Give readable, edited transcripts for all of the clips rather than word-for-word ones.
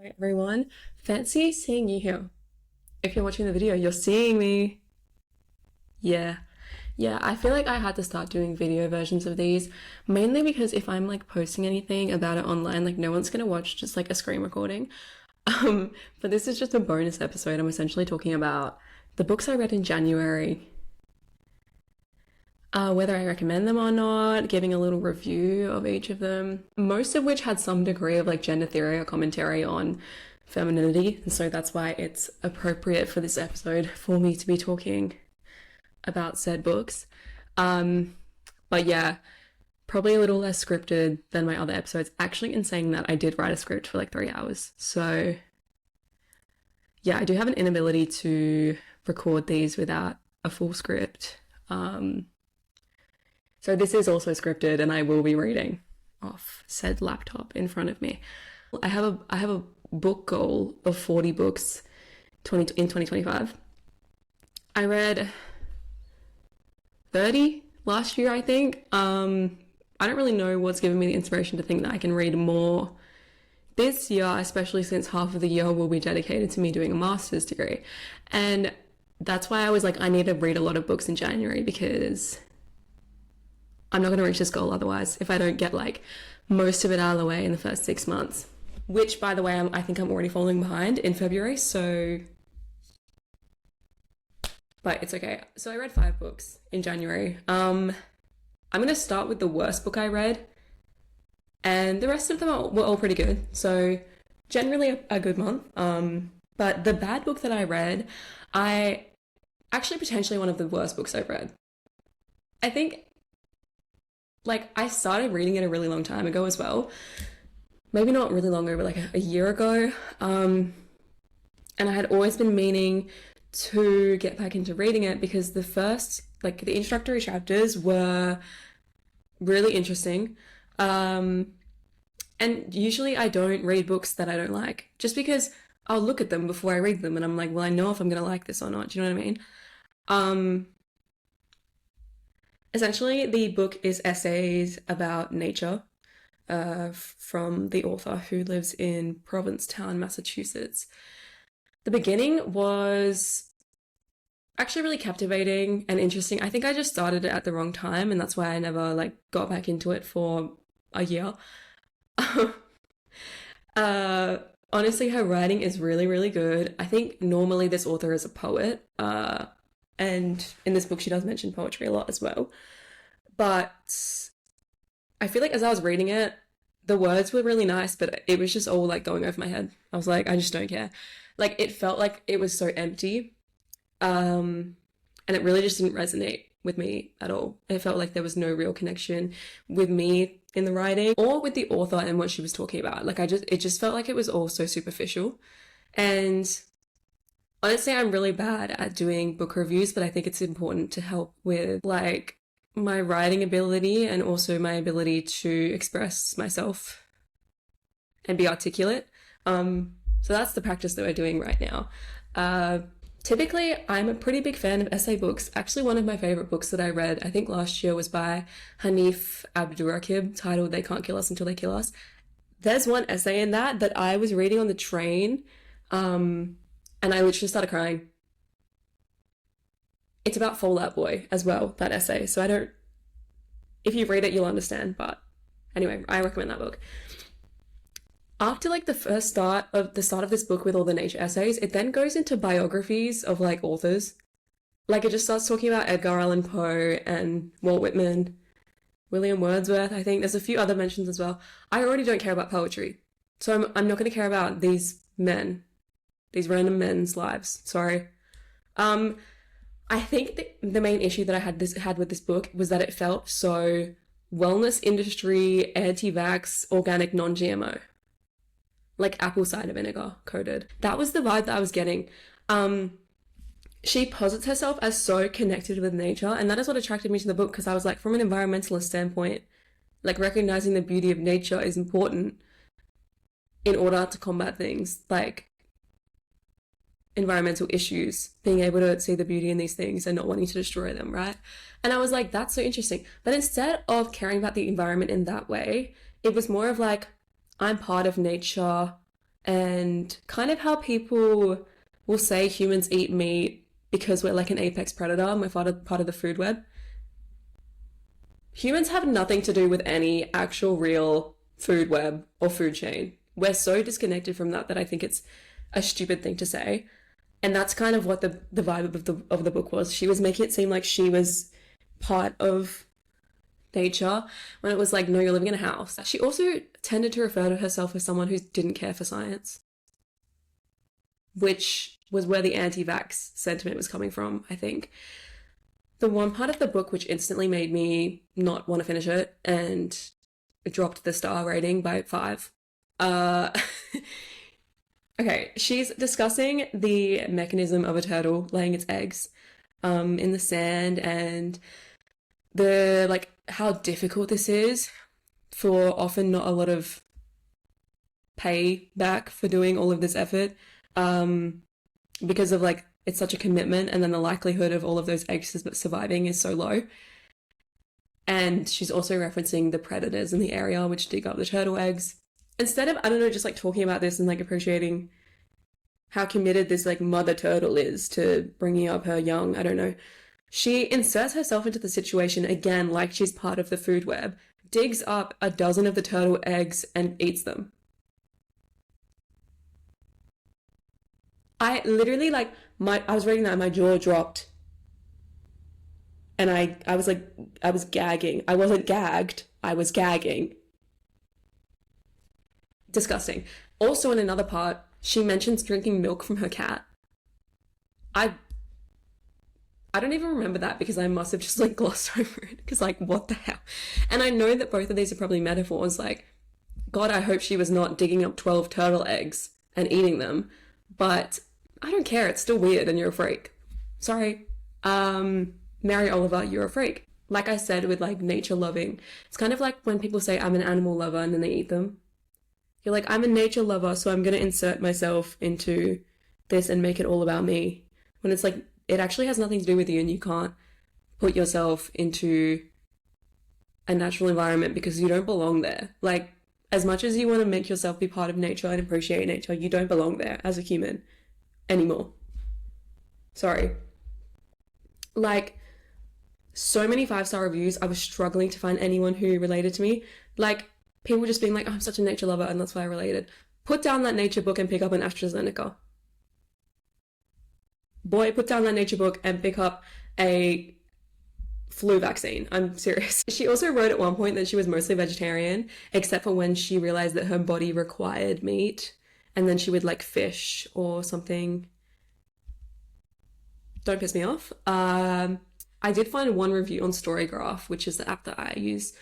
Hi everyone, fancy seeing you here. If you're watching the video, you're seeing me. Yeah, yeah, I feel like I had to start doing video versions of these, mainly because if I'm like posting anything about it online, like no one's gonna watch just like a screen recording. But this is just a bonus episode. I'm essentially talking about the books I read in January, whether I recommend them or not, giving a little review of each of them, most of which had some degree of like gender theory or commentary on femininity. And so that's why it's appropriate for this episode for me to be talking about said books. But yeah, probably a little less scripted than my other episodes. Actually, in saying that, I did write a script for like 3 hours. So yeah, I do have an inability to record these without a full script. So this is also scripted and I will be reading off said laptop in front of me. I have a book goal of 40 books in 2025. I read 30 last year, I think. I don't really know what's given me the inspiration to think that I can read more this year, especially since half of the year will be dedicated to me doing a master's degree. And that's why I was like, I need to read a lot of books in January because I'm not going to reach this goal otherwise if I don't get like most of it out of the way in the first 6 months, which by the way, I think I'm already falling behind in February. So, but it's okay. So I read 5 books in January. I'm going to start with the worst book I read, and the rest of them were all pretty good. So generally a good month. But the bad book that I read, I actually potentially one of the worst books I've read. I think like I started reading it a really long time ago as well. Maybe not really long ago, but like a year ago. And I had always been meaning to get back into reading it because the first, like the introductory chapters were really interesting. And usually I don't read books that I don't like just because I'll look at them before I read them and I'm like, well, I know if I'm going to like this or not. Do you know what I mean? Essentially, the book is essays about nature from the author who lives in Provincetown, Massachusetts. The beginning was actually really captivating and interesting. I think I just started it at the wrong time, and that's why I never like got back into it for a year. Honestly, her writing is really, really good. I think normally this author is a poet. And in this book, she does mention poetry a lot as well. But I feel like as I was reading it, the words were really nice, but it was just all like going over my head. I was like, I just don't care. Like it felt like it was so empty. And it really just didn't resonate with me at all. It felt like there was no real connection with me in the writing or with the author and what she was talking about. Like it just felt like it was all so superficial. And honestly, I'm really bad at doing book reviews, but I think it's important to help with like my writing ability and also my ability to express myself and be articulate. So that's the practice that we're doing right now. Typically, I'm a pretty big fan of essay books. Actually, one of my favorite books that I read, I think last year, was by Hanif Abdurraqib, titled They Can't Kill Us Until They Kill Us. There's one essay in that I was reading on the train, and I literally started crying. It's about Fall Out Boy as well, that essay. So if you read it, you'll understand. But anyway, I recommend that book. After like the start of this book with all the nature essays, it then goes into biographies of like authors. Like it just starts talking about Edgar Allan Poe and Walt Whitman, William Wordsworth. I think there's a few other mentions as well. I already don't care about poetry, so I'm not going to care about these these random men's lives. Sorry. I think the main issue that I had with this book was that it felt so wellness industry, anti-vax, organic, non-GMO. Like apple cider vinegar coated. That was the vibe that I was getting. She posits herself as so connected with nature, and that is what attracted me to the book because I was like, from an environmentalist standpoint, like recognizing the beauty of nature is important in order to combat things like environmental issues, being able to see the beauty in these things and not wanting to destroy them, right? And I was like, that's so interesting. But instead of caring about the environment in that way, it was more of like, I'm part of nature and kind of how people will say humans eat meat because we're like an apex predator and we're part of the food web. Humans have nothing to do with any actual real food web or food chain. We're so disconnected from that that I think it's a stupid thing to say. And that's kind of what the vibe of the book was. She was making it seem like she was part of nature when it was like, no, you're living in a house. She also tended to refer to herself as someone who didn't care for science, which was where the anti-vax sentiment was coming from, I think. The one part of the book which instantly made me not want to finish it and it dropped the star rating by 5. Okay, she's discussing the mechanism of a turtle laying its eggs in the sand, and the like how difficult this is for often not a lot of pay back for doing all of this effort, because of like it's such a commitment, and then the likelihood of all of those eggs surviving is so low. And she's also referencing the predators in the area which dig up the turtle eggs. Instead of, I don't know, just like talking about this and like appreciating how committed this like mother turtle is to bringing up her young, I don't know, she inserts herself into the situation again like she's part of the food web, digs up a dozen of the turtle eggs and eats them. I literally like I was reading that and my jaw dropped, and I was like, I was gagging. I wasn't gagged, I was gagging. Disgusting. Also, in another part, she mentions drinking milk from her cat. I I don't even remember that because I must have just like glossed over it because like what the hell? And I know that both of these are probably metaphors. Like, God, I hope she was not digging up 12 turtle eggs and eating them. But I don't care. It's still weird and you're a freak. Sorry. Mary Oliver, you're a freak. Like I said with like nature loving, it's kind of like when people say I'm an animal lover and then they eat them. You're like, I'm a nature lover, so I'm going to insert myself into this and make it all about me. When it's like, it actually has nothing to do with you and you can't put yourself into a natural environment because you don't belong there. Like, as much as you want to make yourself be part of nature and appreciate nature, you don't belong there as a human anymore. Sorry. Like, so many 5-star reviews, I was struggling to find anyone who related to me. Like, people just being like, oh, I'm such a nature lover and that's why I related. Put down that nature book and pick up an AstraZeneca. Boy, put down that nature book and pick up a flu vaccine. I'm serious. She also wrote at one point that she was mostly vegetarian, except for when she realized that her body required meat, and then she would like fish or something. Don't piss me off. I did find one review on Storygraph, which is the app that I use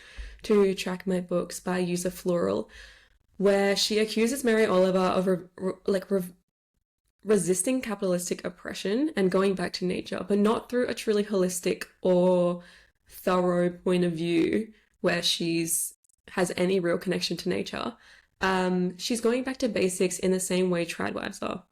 to track my books by use of Floral, where she accuses Mary Oliver of resisting capitalistic oppression and going back to nature, but not through a truly holistic or thorough point of view where has any real connection to nature. She's going back to basics in the same way tradwives are.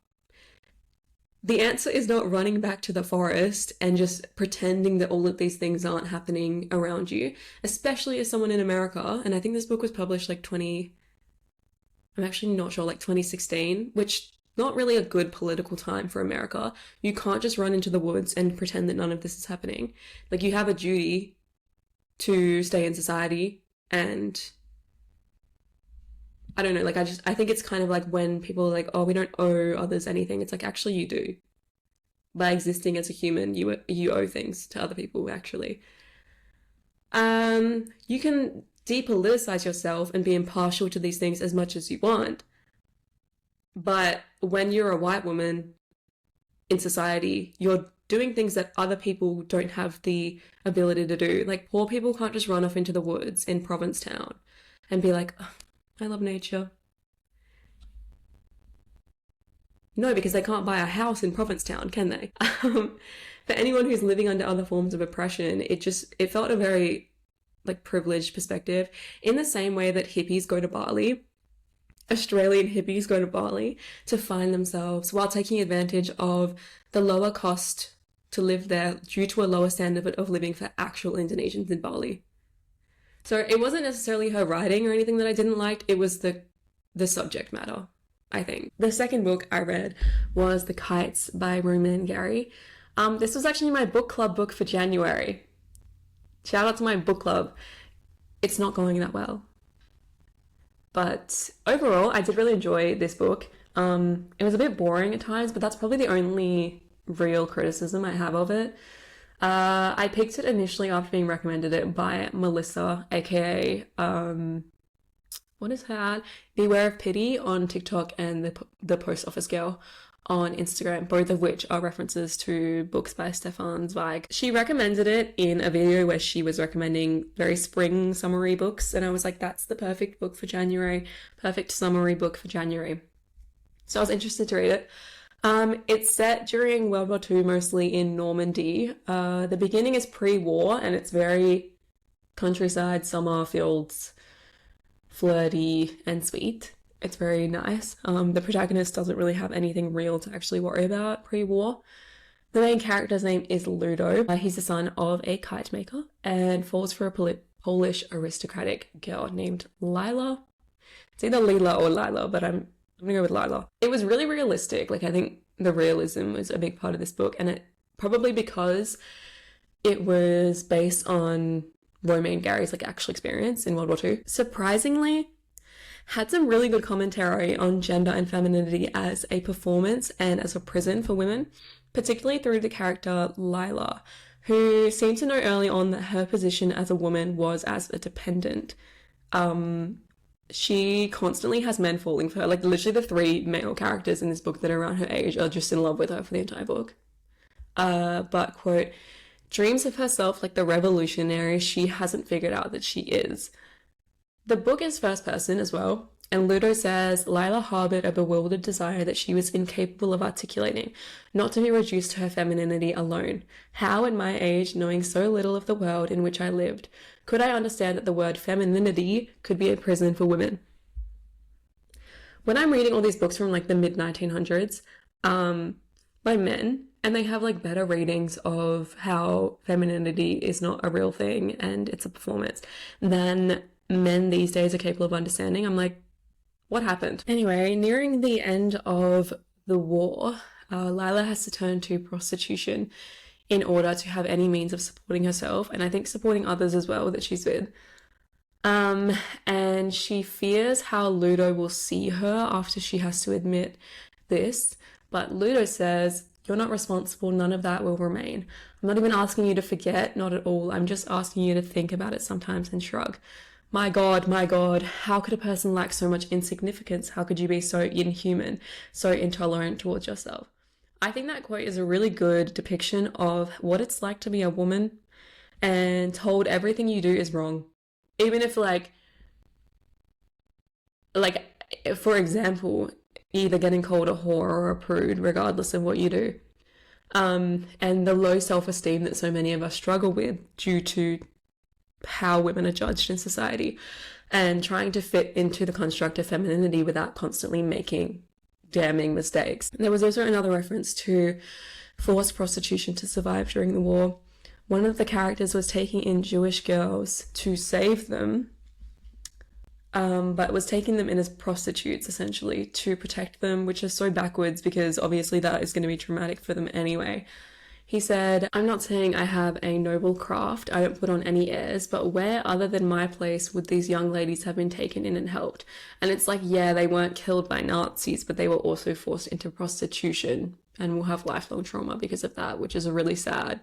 The answer is not running back to the forest and just pretending that all of these things aren't happening around you, especially as someone in America. And I think this book was published like I'm actually not sure, like 2016, which not really a good political time for America. You can't just run into the woods and pretend that none of this is happening. Like, you have a duty to stay in society, and I don't know, like I think it's kind of like when people are like, oh, we don't owe others anything. It's like, actually you do. By existing as a human, you owe things to other people, actually. You can depoliticize yourself and be impartial to these things as much as you want. But when you're a white woman in society, you're doing things that other people don't have the ability to do. Like, poor people can't just run off into the woods in Provincetown and be like, oh, I love nature. No, because they can't buy a house in Provincetown, can they? For anyone who's living under other forms of oppression, it felt a very like privileged perspective, in the same way that hippies go to Bali. Australian hippies go to Bali to find themselves while taking advantage of the lower cost to live there due to a lower standard of living for actual Indonesians in Bali. So it wasn't necessarily her writing or anything that I didn't like, it was the subject matter. I think. The second book I read was The Kites by Romain and Gary. This was actually my book club book for January. Shout out to my book club. It's not going that well. But overall, I did really enjoy this book. It was a bit boring at times, but that's probably the only real criticism I have of it. I picked it initially after being recommended it by Melissa, aka what is her ad? Beware of Pity on TikTok, and the Post Office Girl on Instagram, both of which are references to books by Stefan Zweig. She recommended it in a video where she was recommending very spring summery books, and I was like, that's the perfect book for January, perfect summery book for January. So I was interested to read it. It's set during World War II, mostly in Normandy. The beginning is pre-war, and it's very countryside, summer, fields, flirty and sweet. It's very nice. The protagonist doesn't really have anything real to actually worry about pre-war. The main character's name is Ludo. He's the son of a kite maker and falls for a Polish aristocratic girl named Lila. It's either Lila or Lila, but I'm gonna go with Lila. It was really realistic. Like, I think the realism was a big part of this book, and it probably because it was based on Romain Gary's like actual experience in World War II. Surprisingly, had some really good commentary on gender and femininity as a performance and as a prison for women, particularly through the character Lila, who seemed to know early on that her position as a woman was as a dependent. She constantly has men falling for her. Like, literally the three male characters in this book that are around her age are just in love with her for the entire book. But, quote, dreams of herself like the revolutionary she hasn't figured out that she is. The book is first person as well, and Ludo says Lila harbored a bewildered desire that she was incapable of articulating, not to be reduced to her femininity alone. How, at my age, knowing so little of the world in which I lived, could I understand that the word femininity could be a prison for women? When I'm reading all these books from like the mid-1900s by men, and they have like better ratings of how femininity is not a real thing and it's a performance than men these days are capable of understanding, I'm like, what happened? Anyway, nearing the end of the war, Lila has to turn to prostitution in order to have any means of supporting herself, and I think supporting others as well that she's with. And she fears how Ludo will see her after she has to admit this, but Ludo says, you're not responsible, none of that will remain. I'm not even asking you to forget, not at all. I'm just asking you to think about it sometimes and shrug. My God, how could a person lack so much insignificance? How could you be so inhuman, so intolerant towards yourself? I think that quote is a really good depiction of what it's like to be a woman and told everything you do is wrong. Even if like for example, either getting called a whore or a prude, regardless of what you do. And the low self-esteem that so many of us struggle with due to how women are judged in society, and trying to fit into the construct of femininity without constantly making damning mistakes. There was also another reference to forced prostitution to survive during the war. One of the characters was taking in Jewish girls to save them, but was taking them in as prostitutes essentially to protect them, which is so backwards because obviously that is going to be traumatic for them anyway. He said, I'm not saying I have a noble craft, I don't put on any airs, but where other than my place would these young ladies have been taken in and helped? And it's like, yeah, they weren't killed by Nazis, but they were also forced into prostitution and will have lifelong trauma because of that, which is a really sad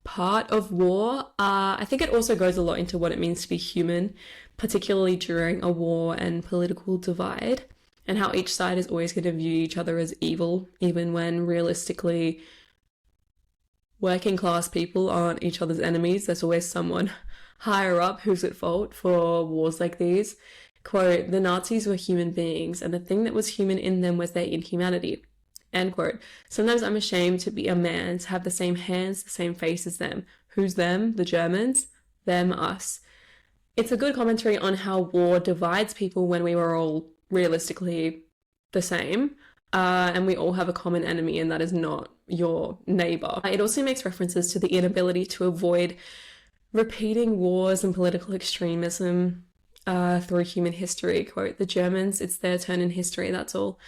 part of war. I think it also goes a lot into what it means to be human, particularly during a war and political divide, and how each side is always going to view each other as evil, even when realistically working class people aren't each other's enemies. There's always someone higher up who's at fault for wars like these. Quote, the Nazis were human beings, and the thing that was human in them was their inhumanity. End quote. Sometimes I'm ashamed to be a man, to have the same hands, the same face as them. Who's them? The Germans? Them, us. It's a good commentary on how war divides people when we were all realistically the same, and we all have a common enemy, and that is not your neighbor. It also makes references to the inability to avoid repeating wars and political extremism through human history. Quote, the Germans, it's their turn in history, that's all.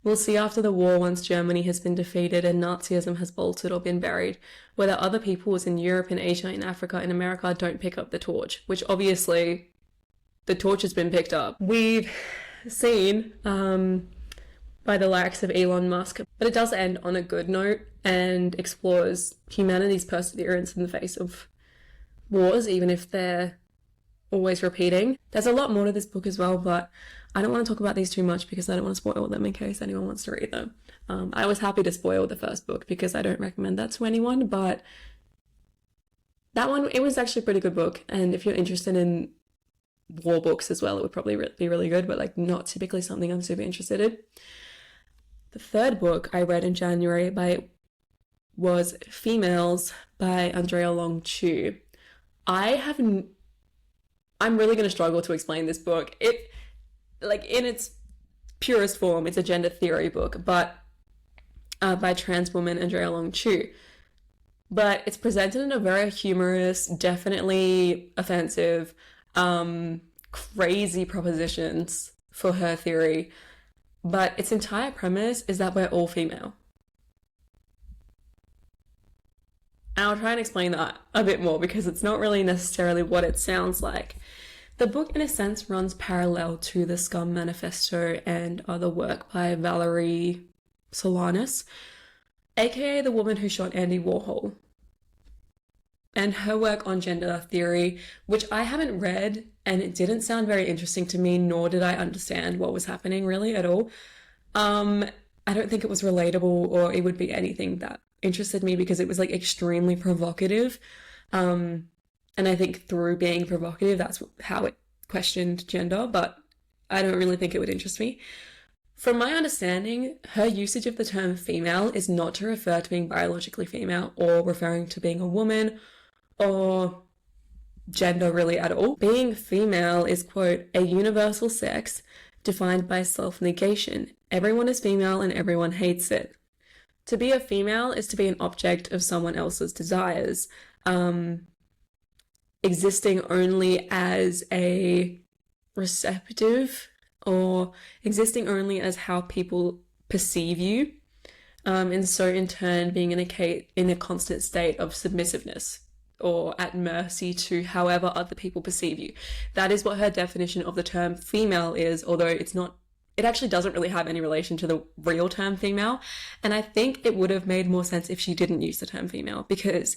We'll see after the war, once Germany has been defeated and Nazism has bolted or been buried, whether other peoples in Europe and Asia and Africa and America don't pick up the torch, which obviously the torch has been picked up. We've seen by the likes of Elon Musk, but it does end on a good note and explores humanity's perseverance in the face of wars, even if they're always repeating. There's a lot more to this book as well, but I don't want to talk about these too much because I don't want to spoil them in case anyone wants to read them. I was happy to spoil the first book because I don't recommend that to anyone, but that one, it was actually a pretty good book, and if you're interested in war books as well, it would probably be really good, but like not typically something I'm super interested in. The third book I read in January was Females by Andrea Long-Chu. I'm really going to struggle to explain this book. It, like, in its purest form, it's a gender theory book, but by trans woman Andrea Long-Chu. But it's presented in a very humorous, definitely offensive, crazy propositions for her theory. But its entire premise is that we're all female. And I'll try and explain that a bit more because it's not really necessarily what it sounds like. The book, in a sense, runs parallel to the Scum Manifesto and other work by Valerie Solanas, aka the woman who shot Andy Warhol, and her work on gender theory, which I haven't read, and it didn't sound very interesting to me, nor did I understand what was happening really at all. I don't think it was relatable or it would be anything that interested me because it was like extremely provocative. And I think through being provocative, that's how it questioned gender, but I don't really think it would interest me. From my understanding, her usage of the term female is not to refer to being biologically female or referring to being a woman or gender really at all. Being female is, quote, a universal sex defined by self-negation. Everyone is female and everyone hates it. To be a female is to be an object of someone else's desires, existing only as a receptive or existing only as how people perceive you, and so in turn being in a constant state of submissiveness or at mercy to however other people perceive you. That is what her definition of the term female is, although it actually doesn't really have any relation to the real term female. And I think it would have made more sense if she didn't use the term female, because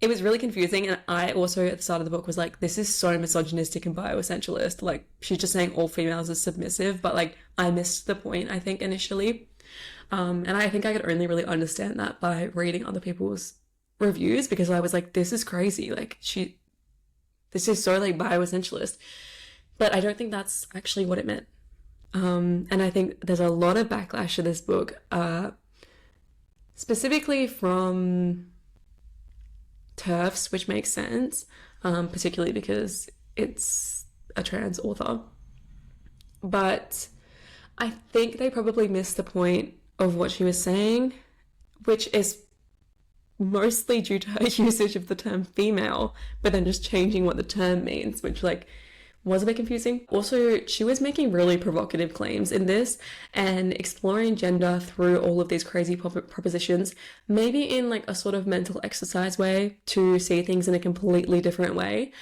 it was really confusing. And I also, at the start of the book, was like, this is so misogynistic and bioessentialist. Like, she's just saying all females are submissive, but like, I missed the point, I think, initially. And I think I could only really understand that by reading other people's reviews, because I was like, this is crazy. Like, this is so like bioessentialist. But I don't think that's actually what it meant. And I think there's a lot of backlash to this book, specifically from TERFs, which makes sense, particularly because it's a trans author. But I think they probably missed the point of what she was saying, which is mostly due to her usage of the term female, but then just changing what the term means, which like was a bit confusing. Also, she was making really provocative claims in this and exploring gender through all of these crazy propositions, maybe in like a sort of mental exercise way to see things in a completely different way.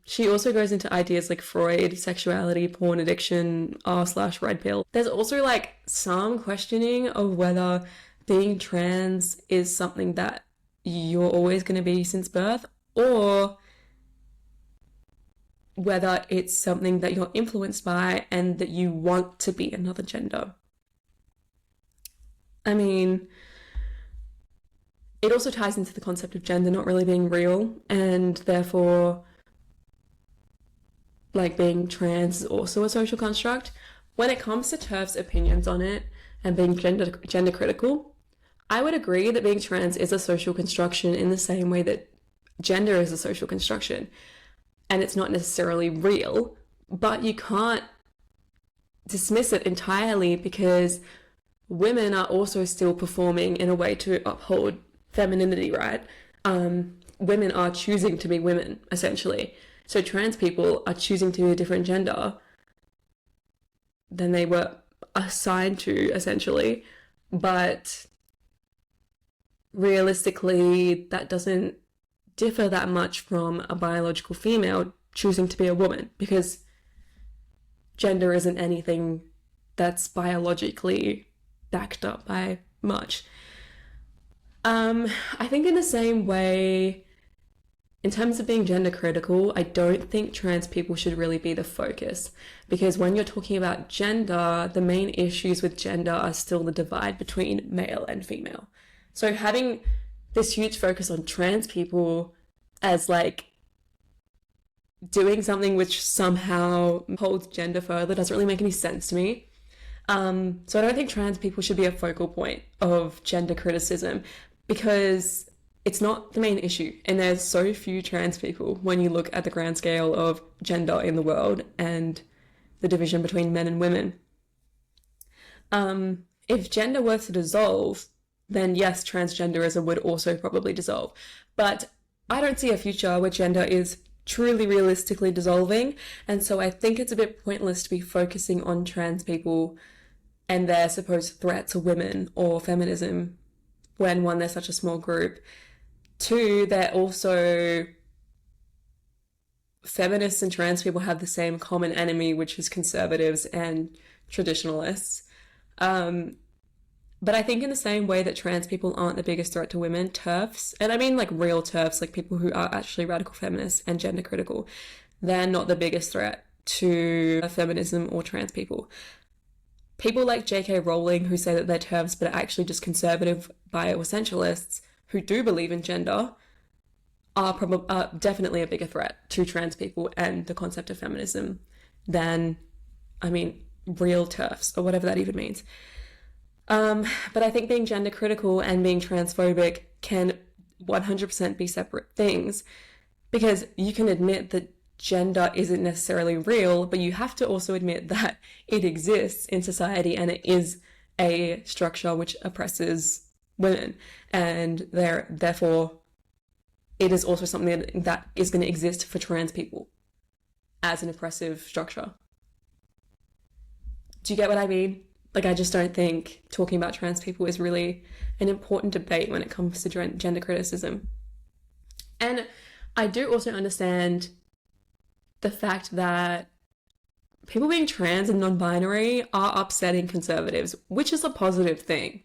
She also goes into ideas like Freud, sexuality, porn addiction, r/red pill. There's also like some questioning of whether being trans is something that you're always going to be since birth, or whether it's something that you're influenced by and that you want to be another gender. I mean, it also ties into the concept of gender not really being real, and therefore, like, being trans is also a social construct. When it comes to TERF's opinions on it and being gender critical, I would agree that being trans is a social construction in the same way that gender is a social construction. And it's not necessarily real, but you can't dismiss it entirely because women are also still performing in a way to uphold femininity, right? Women are choosing to be women, essentially. So trans people are choosing to be a different gender than they were assigned to, essentially. But realistically, that doesn't differ that much from a biological female choosing to be a woman, because gender isn't anything that's biologically backed up by much. I think in the same way, in terms of being gender critical, I don't think trans people should really be the focus, because when you're talking about gender, the main issues with gender are still the divide between male and female. So having this huge focus on trans people as like doing something which somehow holds gender further doesn't really make any sense to me. So I don't think trans people should be a focal point of gender criticism, because it's not the main issue. And there's so few trans people when you look at the grand scale of gender in the world and the division between men and women. If gender were to dissolve, then yes, transgenderism would also probably dissolve. But I don't see a future where gender is truly realistically dissolving. And so I think it's a bit pointless to be focusing on trans people and their supposed threat to women or feminism when, one, they're such a small group. Two, they're also, feminists and trans people have the same common enemy, which is conservatives and traditionalists. But I think in the same way that trans people aren't the biggest threat to women, TERFs, and I mean like real TERFs, like people who are actually radical feminists and gender critical, they're not the biggest threat to feminism or trans people. People like J.K. Rowling, who say that they're TERFs but are actually just conservative bio-essentialists who do believe in gender, are definitely a bigger threat to trans people and the concept of feminism than, I mean, real TERFs, or whatever that even means. But I think being gender critical and being transphobic can 100% be separate things, because you can admit that gender isn't necessarily real, but you have to also admit that it exists in society and it is a structure which oppresses women, and therefore it is also something that is going to exist for trans people as an oppressive structure. Do you get what I mean? Like, I just don't think talking about trans people is really an important debate when it comes to gender criticism. And I do also understand the fact that people being trans and non-binary are upsetting conservatives, which is a positive thing.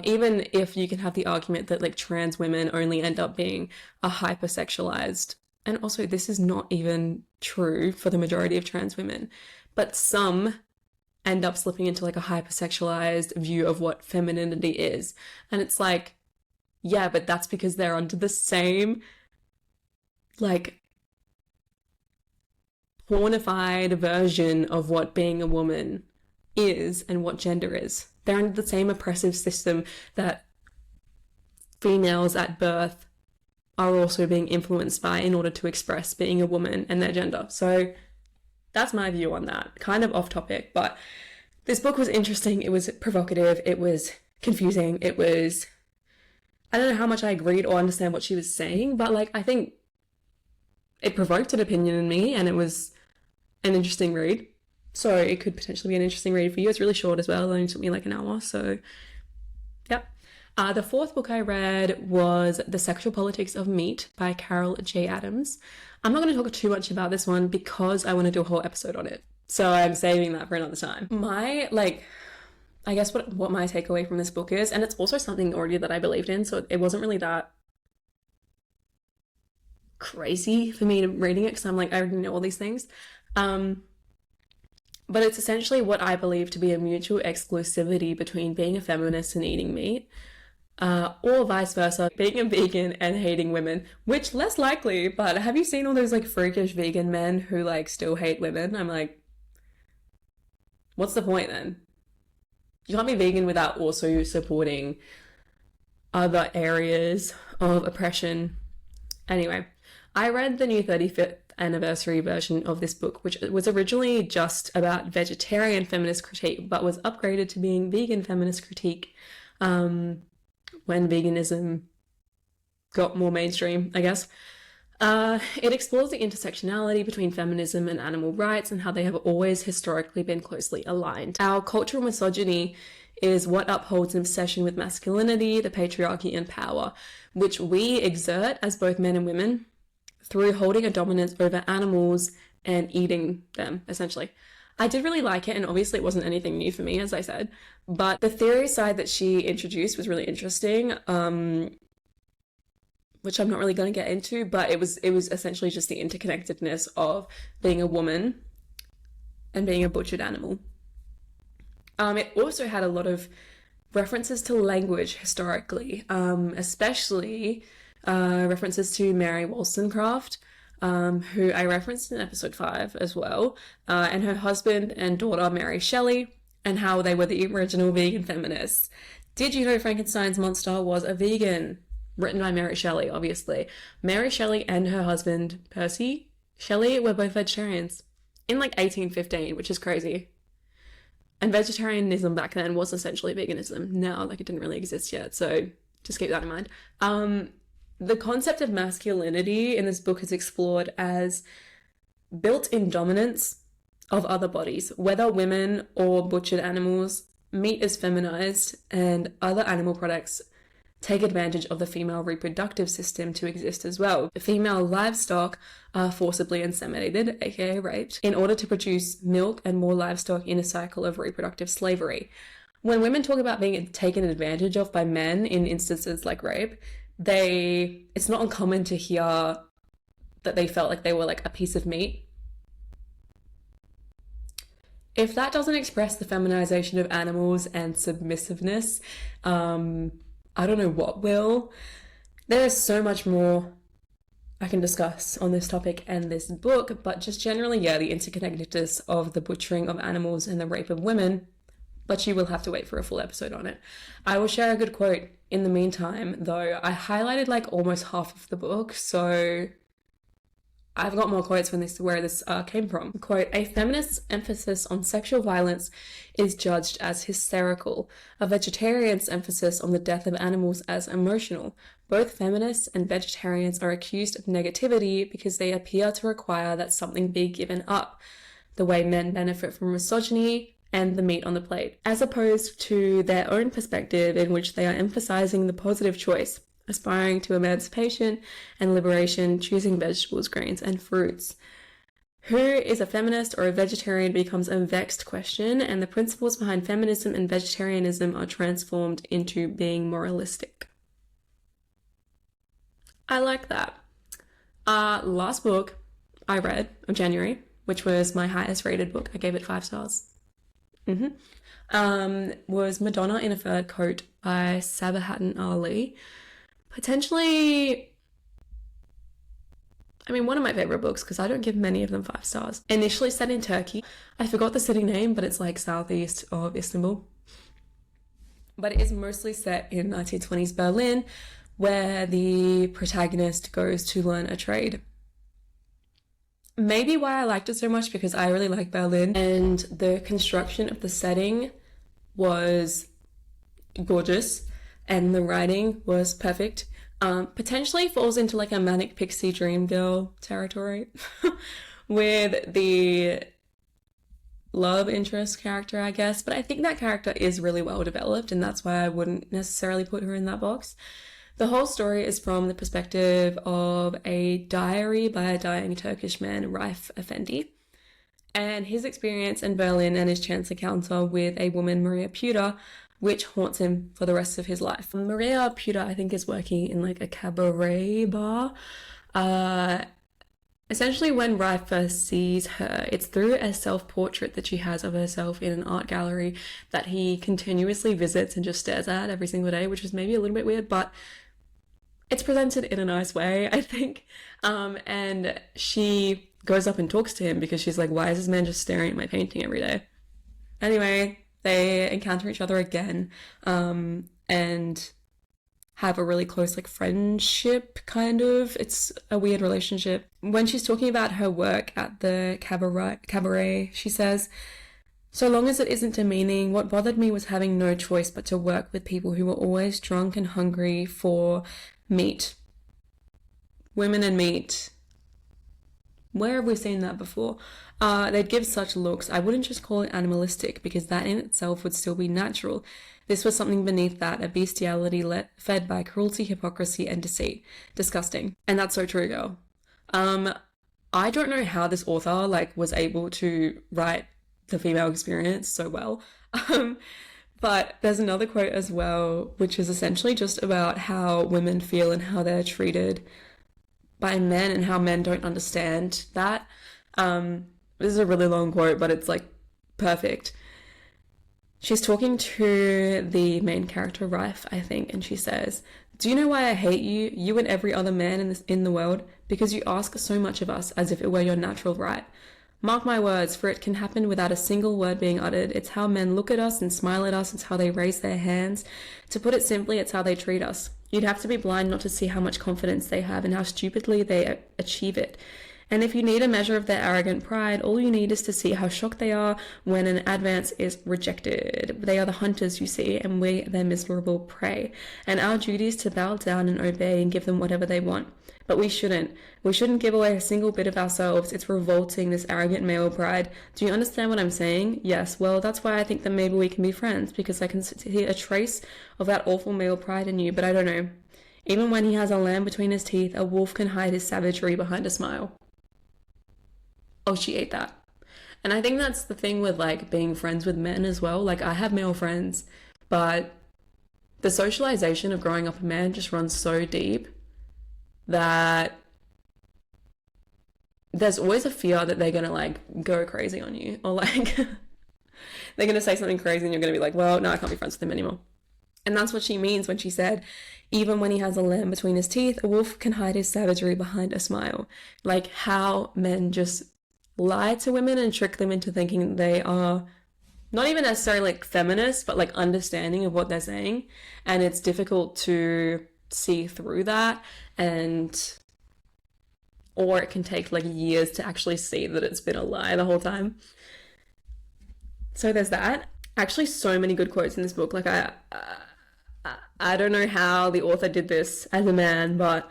Even if you can have the argument that like trans women only end up being a hypersexualized, and also this is not even true for the majority of trans women, but some end up slipping into like a hypersexualized view of what femininity is. And it's like, yeah, but that's because they're under the same like pornified version of what being a woman is and what gender is. They're under the same oppressive system that females at birth are also being influenced by in order to express being a woman and their gender. So that's my view on that. Kind of off topic, but this book was interesting. It was provocative. It was confusing. It was, I don't know how much I agreed or understand what she was saying, but like, I think it provoked an opinion in me, and it was an interesting read. So it could potentially be an interesting read for you. It's really short as well. It only took me like an hour. So yeah. The fourth book I read was The Sexual Politics of Meat by Carol J. Adams. I'm not going to talk too much about this one because I want to do a whole episode on it. So I'm saving that for another time. I guess what my takeaway from this book is, and it's also something already that I believed in, so it wasn't really that crazy for me reading it, because I'm like, I already know all these things. But it's essentially what I believe to be a mutual exclusivity between being a feminist and eating meat, or vice versa, being a vegan and hating women, which less likely, but have you seen all those like freakish vegan men who like still hate women? I'm like, what's the point then? You can't be vegan without also supporting other areas of oppression. Anyway, I read the new 35th anniversary version of this book, which was originally just about vegetarian feminist critique, but was upgraded to being vegan feminist critique when veganism got more mainstream, I guess. It explores the intersectionality between feminism and animal rights and how they have always historically been closely aligned. Our cultural misogyny is what upholds an obsession with masculinity, the patriarchy, and power, which we exert as both men and women through holding a dominance over animals and eating them, essentially. I did really like it, and obviously it wasn't anything new for me, as I said, but the theory side that she introduced was really interesting, which I'm not really going to get into, but it was essentially just the interconnectedness of being a woman and being a butchered animal. It also had a lot of references to language historically, especially references to Mary Wollstonecraft, who I referenced in episode 5 as well, and her husband and daughter Mary Shelley, and how they were the original vegan feminists. Did you know Frankenstein's monster was a vegan? Written by Mary Shelley, obviously. Mary Shelley and her husband, Percy Shelley, were both vegetarians in like 1815, which is crazy. And vegetarianism back then was essentially veganism. Now, like, it didn't really exist yet, so just keep that in mind. The concept of masculinity in this book is explored as built-in dominance of other bodies, whether women or butchered animals. Meat is feminized, and other animal products take advantage of the female reproductive system to exist as well. The female livestock are forcibly inseminated, aka raped, in order to produce milk and more livestock in a cycle of reproductive slavery. When women talk about being taken advantage of by men in instances like rape, it's not uncommon to hear that they felt like they were like a piece of meat. If that doesn't express the feminization of animals and submissiveness, I don't know what will. There is so much more I can discuss on this topic and this book, but just generally, yeah, the interconnectedness of the butchering of animals and the rape of women, but you will have to wait for a full episode on it. I will share a good quote in the meantime, though. I highlighted like almost half of the book, so I've got more quotes where this came from. Quote, "A feminist's emphasis on sexual violence is judged as hysterical. A vegetarian's emphasis on the death of animals as emotional. Both feminists and vegetarians are accused of negativity because they appear to require that something be given up, the way men benefit from misogyny and the meat on the plate, as opposed to their own perspective in which they are emphasizing the positive choice, aspiring to emancipation and liberation, choosing vegetables, grains, and fruits. Who is a feminist or a vegetarian becomes a vexed question, and the principles behind feminism and vegetarianism are transformed into being moralistic." I like that. Last book I read of January, which was my highest rated book, I gave it 5 stars, was Madonna in a Fur Coat by Sabahattin Ali. Potentially, I mean, one of my favorite books, because I don't give many of them 5 stars. Initially set in Turkey. I forgot the city name, but it's like southeast of Istanbul. But it is mostly set in 1920s Berlin, where the protagonist goes to learn a trade. Maybe why I liked it so much, because I really like Berlin, and the construction of the setting was gorgeous, and the writing was perfect. Potentially falls into like a manic pixie dream girl territory with the love interest character, I guess, but I think that character is really well developed, and that's why I wouldn't necessarily put her in that box. The whole story is from the perspective of a diary by a dying Turkish man, Raif Effendi, and his experience in Berlin and his chance encounter with a woman, Maria Puder, which haunts him for the rest of his life. Maria Puder, I think, is working in like a cabaret bar. Essentially, when Raif first sees her, it's through a self-portrait that she has of herself in an art gallery that he continuously visits and just stares at every single day, which is maybe a little bit weird, but it's presented in a nice way, I think. And she goes up and talks to him because she's like, why is this man just staring at my painting every day? Anyway, they encounter each other again, and have a really close like friendship, kind of. It's a weird relationship. When she's talking about her work at the cabaret, she says, "So long as it isn't demeaning, what bothered me was having no choice but to work with people who were always drunk and hungry for meat. women and meat. Where have we seen that before? They'd give such looks. I wouldn't just call it animalistic because that in itself would still be natural. This was something beneath that, a bestiality fed by cruelty, hypocrisy, and deceit. Disgusting. And that's so true, girl. I don't know how this author was able to write the female experience so well. But there's another quote as well, which is essentially just about how women feel and how they're treated by men and how men don't understand that. This is a really long quote, but it's perfect. She's talking to the main character, Rife, I think, and she says, "Do you know why I hate you, you and every other man in the world? Because you ask so much of us as if it were your natural right. Mark my words, for it can happen without a single word being uttered. It's how men look at us and smile at us. It's how they raise their hands. To put it simply, it's how they treat us. You'd have to be blind not to see how much confidence they have and how stupidly they achieve it. And if you need a measure of their arrogant pride, all you need is to see how shocked they are when an advance is rejected. They are the hunters, you see, and we their miserable prey. And our duty is to bow down and obey and give them whatever they want. But we shouldn't. We shouldn't give away a single bit of ourselves. It's revolting, this arrogant male pride. Do you understand what I'm saying? Yes. Well, that's why I think that maybe we can be friends, because I can see a trace of that awful male pride in you, but I don't know. Even when he has a lamb between his teeth, a wolf can hide his savagery behind a smile." Oh, she ate that. And I think that's the thing with being friends with men as well. I have male friends, but the socialization of growing up a man just runs so deep that there's always a fear that they're gonna go crazy on you, or they're gonna say something crazy and you're gonna be like, well, no, I can't be friends with him anymore. And that's what she means when she said, even when he has a lamb between his teeth, a wolf can hide his savagery behind a smile. How men just lie to women and trick them into thinking they are not even necessarily feminist, but understanding of what they're saying. And it's difficult to see through that, or it can take years to actually see that it's been a lie the whole time. So there's that. Actually, so many good quotes in this book. I don't know how the author did this as a man, but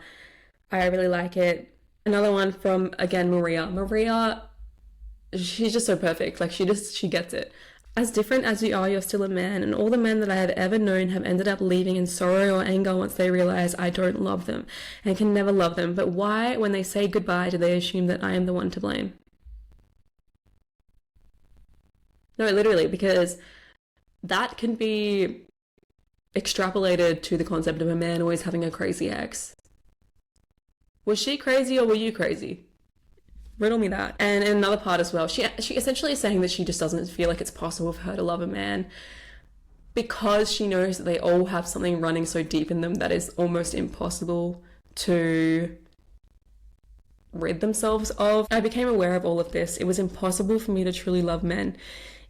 I really like it. Another one from, again, Maria. Maria, she's just so perfect. She gets it. "As different as you are, you're still a man, and all the men that I have ever known have ended up leaving in sorrow or anger once they realize I don't love them and can never love them. But why, when they say goodbye, do they assume that I am the one to blame?" No, literally, because that can be extrapolated to the concept of a man always having a crazy ex. Was she crazy or were you crazy? Riddle me that. And in another part as well, she essentially is saying that she just doesn't feel like it's possible for her to love a man because she knows that they all have something running so deep in them that is almost impossible to rid themselves of. I became aware of all of this. It was impossible for me to truly love men.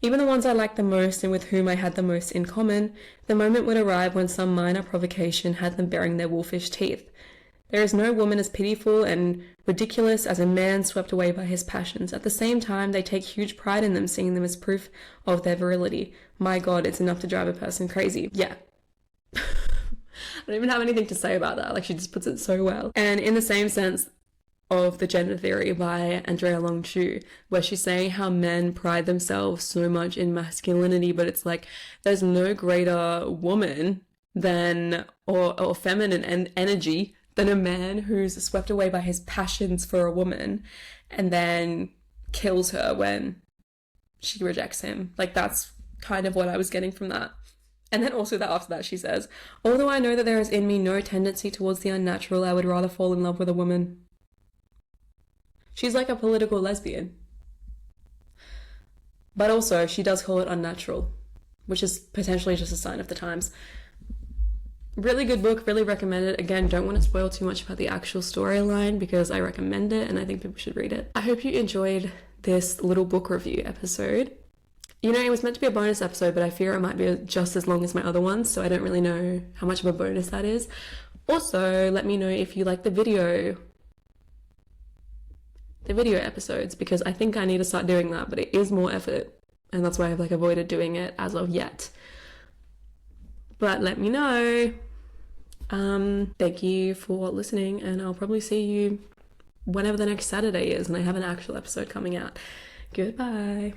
Even the ones I liked the most and with whom I had the most in common, the moment would arrive when some minor provocation had them baring their wolfish teeth. There is no woman as pitiful and ridiculous as a man swept away by his passions. At the same time, they take huge pride in them, seeing them as proof of their virility. My God, it's enough to drive a person crazy. Yeah. I don't even have anything to say about that. She just puts it so well. And in the same sense of The Gender Theory by Andrea Long-Chu, where she's saying how men pride themselves so much in masculinity, but it's there's no greater woman than, or feminine energy than a man who's swept away by his passions for a woman and then kills her when she rejects him. That's kind of what I was getting from that. And then also that after that she says, "Although I know that there is in me no tendency towards the unnatural, I would rather fall in love with a woman." She's like a political lesbian. But also she does call it unnatural, which is potentially just a sign of the times. Really good book, really recommend it. Again, don't want to spoil too much about the actual storyline because I recommend it and I think people should read it. I hope you enjoyed this little book review episode. It was meant to be a bonus episode, but I fear it might be just as long as my other ones, so I don't really know how much of a bonus that is. Also, let me know if you like the video episodes, because I think I need to start doing that, but it is more effort, and that's why I've avoided doing it as of yet. But let me know. Thank you for listening, and I'll probably see you whenever the next Saturday is and I have an actual episode coming out. Goodbye.